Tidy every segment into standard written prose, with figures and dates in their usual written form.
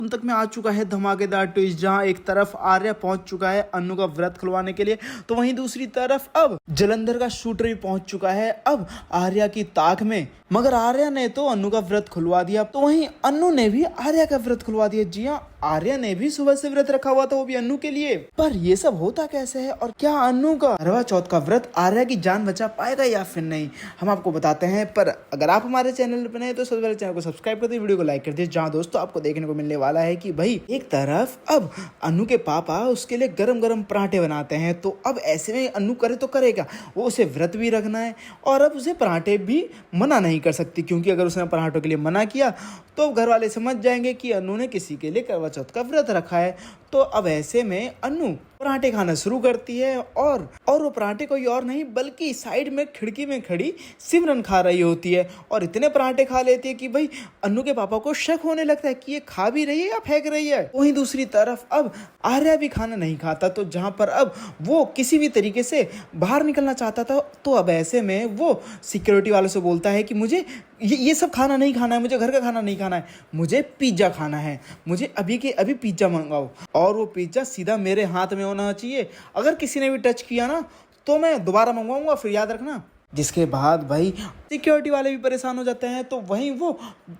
अब तक में आ चुका है धमाकेदार ट्विस्ट, जहां एक तरफ आर्या पहुंच चुका है अन्नू का व्रत खुलवाने के लिए, तो वहीं दूसरी तरफ अब जलंधर का शूटर भी पहुंच चुका है अब आर्या की ताक में। मगर आर्या ने तो अन्नू का व्रत खुलवा दिया, तो वहीं अन्नू ने भी आर्या का व्रत खुलवा दिया। जी हाँ, आर्या ने भी सुबह से व्रत रखा हुआ था, वो भी अन्नू के लिए। पर ये सब होता कैसे है और क्या अन्नू का करवा चौथ का व्रत आर्या की जान बचा पाएगा या फिर नहीं, हम आपको बताते हैं। पर अगर आप हमारे चैनल पर नए तो सबसे पहले चैनल को सब्सक्राइब कर दीजिए, वीडियो को लाइक कर दीजिए। जहाँ दोस्तों आपको देखने को मिलने वाला है कि भाई एक तरफ अब अन्नू के पापा उसके लिए गरम गरम पराठे बनाते हैं, तो अब ऐसे में अन्नू करे तो करेगा, वो उसे व्रत भी रखना है और अब उसे पराठे भी मना नहीं कर सकती, क्योंकि अगर उसने पराठों के लिए मना किया तो घर वाले समझ जाएंगे कि अन्नू ने किसी के लिए करवा चौथ का व्रत रखा है। तो अब ऐसे में अन्नू पराठे खाना शुरू करती है और वो पराठे कोई और नहीं बल्कि साइड में खिड़की में खड़ी सिमरन खा रही होती है, और इतने पराठे खा लेती है कि भाई अन्नू के पापा को शक होने लगता है कि ये खा भी रही है या फेंक रही है। वहीं दूसरी तरफ अब आर्या भी खाना नहीं खाता, तो जहां पर अब वो किसी भी तरीके से बाहर निकलना चाहता था, तो अब ऐसे में वो सिक्योरिटी वालों से बोलता है कि मुझे ये सब खाना नहीं खाना है, मुझे घर का खाना नहीं खाना है, मुझे पिज्ज़ा खाना है, मुझे अभी के अभी पिज्ज़ा मंगाओ, और वो पिज्ज़ा सीधा मेरे हाथ में होना चाहिए। अगर किसी ने भी टच किया ना तो मैं दोबारा मंगवाऊंगा, फिर याद रखना। जिसके बाद भाई सिक्योरिटी वाले भी परेशान हो जाते हैं, तो वहीं वो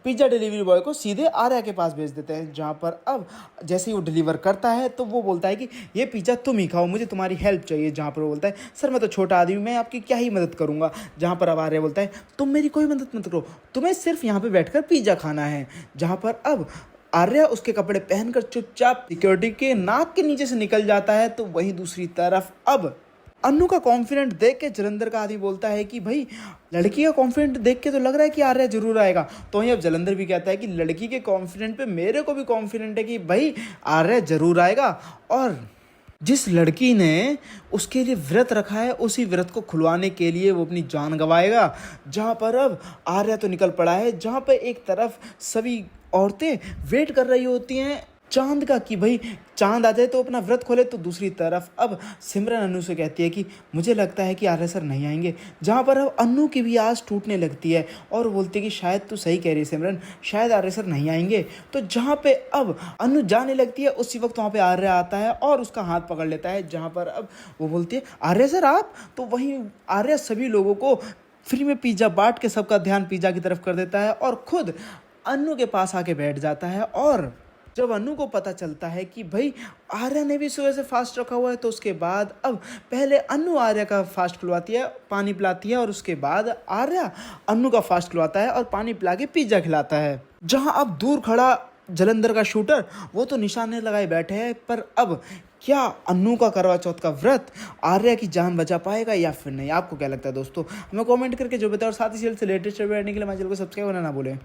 पिज्ज़ा डिलीवरी बॉय को सीधे आर्या के पास भेज देते हैं। जहाँ पर अब जैसे ही वो डिलीवर करता है तो वो बोलता है कि ये पिज्ज़ा तुम ही खाओ, मुझे तुम्हारी हेल्प चाहिए। जहाँ पर वो बोलता है सर मैं तो छोटा आदमी, मैं आपकी क्या ही मदद करूँगा। जहाँ पर अब आर्या बोलता है तुम मेरी कोई मदद मत करो, तुम्हें सिर्फ यहाँ पर बैठ पिज्ज़ा खाना है। जहाँ पर अब आर्या उसके कपड़े पहनकर चुपचाप सिक्योरिटी के नाक के नीचे से निकल जाता है। तो वहीं दूसरी तरफ अब अन्नू का कॉन्फिडेंट देख के जलंधर का आदमी बोलता है कि भाई लड़की का कॉन्फिडेंट देख के तो लग रहा है कि आर्या जरूर आएगा। तो वहीं अब जलंधर भी कहता है कि लड़की के कॉन्फिडेंट पे मेरे को भी कॉन्फिडेंट है कि भाई आर्या जरूर आएगा, और जिस लड़की ने उसके लिए व्रत रखा है उसी व्रत को खुलवाने के लिए वो अपनी जान गंवाएगा। जहाँ पर अब आर्या तो निकल पड़ा है, जहाँ पर एक तरफ सभी औरतें वेट कर रही होती हैं चांद का कि भाई चांद आ जाए तो अपना व्रत खोले, तो दूसरी तरफ अब सिमरन अन्नू से कहती है कि मुझे लगता है कि आर्या सर नहीं आएंगे। जहाँ पर अब अन्नू की भी आस टूटने लगती है और बोलती है कि शायद तू सही कह रही है सिमरन, शायद आर्या सर नहीं आएंगे। तो जहाँ पे अब अन्नू जाने लगती है उसी वक्त वहाँ पे आर्या आता है और उसका हाथ पकड़ लेता है। जहाँ पर अब वो बोलती है आर्या सर आप, तो वहीं आर्या सभी लोगों को फ्री में पिज्ज़ा बांट के सबका ध्यान पिज्ज़ा की तरफ कर देता है और खुद अन्नू के पास आके बैठ जाता है। और जब अन्नू को पता चलता है कि भाई आर्या ने भी सुबह से फास्ट रखा हुआ है, तो उसके बाद अब पहले अन्नू आर्या का फास्ट खुलवाती है, पानी पिलाती है, और उसके बाद आर्या अन्नू का फास्ट खुलवाता है और पानी पिला के पिज्ज़ा खिलाता है। जहां अब दूर खड़ा जलंधर का शूटर वो तो निशाने लगाए बैठे हैं, पर अब क्या अन्नू का करवा चौथ का व्रत आर्या की जान बचा पाएगा या फिर नहीं, आपको क्या लगता है दोस्तों, हमें कमेंट करके जो बताओ। और साथ ही से लेटेस्ट अपडेट के लिए हमारे चैनल को सब्सक्राइब करना ना भूलें।